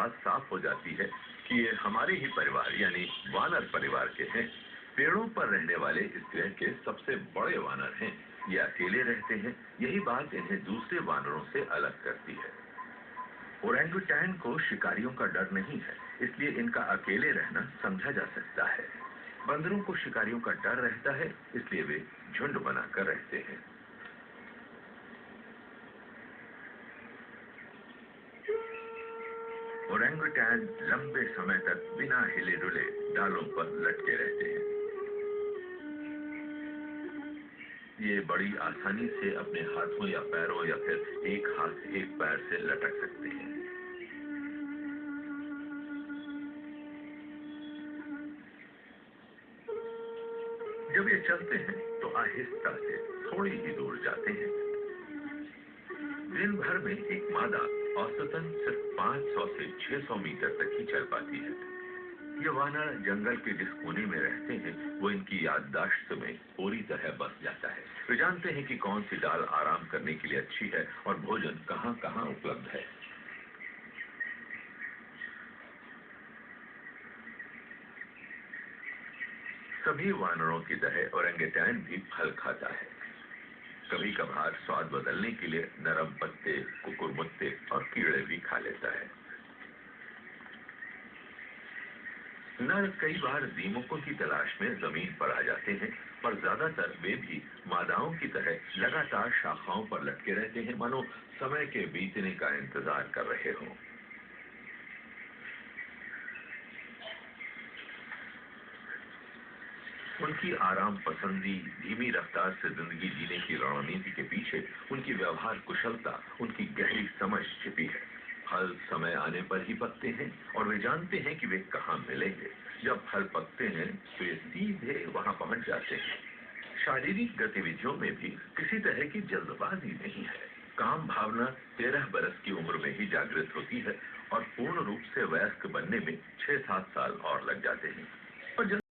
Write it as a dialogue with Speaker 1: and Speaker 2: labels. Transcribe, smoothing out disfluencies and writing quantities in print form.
Speaker 1: बात साफ हो जाती है कि ये हमारे ही परिवार यानी वानर परिवार के हैं। पेड़ों पर रहने वाले इस ग्रह के सबसे बड़े वानर हैं। ये अकेले रहते हैं। यही बात इन्हें दूसरे वानरों से अलग करती है। ओरंगुटैन को शिकारियों का डर नहीं है, इसलिए इनका अकेले रहना समझा जा सकता है। बंदरों को शिकारियों का डर रहता है, इसलिए वे झुंड बनाकर रहते हैं। ओरंगुटैन लंबे समय तक बिना हिले डुले डालों पर लटके रहते हैं। ये बड़ी आसानी से अपने हाथों या पैरों या फिर एक हाथ एक पैर से लटक सकते हैं। जब ये चलते हैं तो आहिस्ता से थोड़ी ही दूर जाते हैं। दिन भर में एक मादा औसतन सिर्फ 500 से 600 मीटर तक ही चल पाती है। ये वानर जंगल के जिस कोने में रहते हैं वो इनकी याददाश्त में पूरी तरह बस जाता है। वे जानते हैं कि कौन सी डाल आराम करने के लिए अच्छी है और भोजन कहाँ कहाँ उपलब्ध है। सभी वानरों की तरह ओरंगुटैन भी फल खाता है। कभी कभार स्वाद बदलने के लिए नरम पत्ते, कुकुरमुत्ते और कीड़े भी खा लेता है। नर कई बार दीमकों की तलाश में जमीन पर आ जाते हैं, पर ज्यादातर वे भी मादाओं की तरह लगातार शाखाओं पर लटके रहते हैं, मानो समय के बीतने का इंतजार कर रहे हों। उनकी आराम पसंदी, धीमी रफ्तार से जिंदगी जीने की रणनीति के पीछे उनकी व्यवहार कुशलता, उनकी गहरी समझ छिपी है। फल समय आने पर ही पकते हैं और वे जानते हैं कि वे कहाँ मिलेंगे। जब फल पकते हैं तो वे सीधे वहां पहुंच जाते हैं। शारीरिक गतिविधियों में भी किसी तरह की जल्दबाजी नहीं है। काम भावना 13 बरस की उम्र में ही जागृत होती है और पूर्ण रूप से वयस्क बनने में 6-7 साल और लग जाते हैं।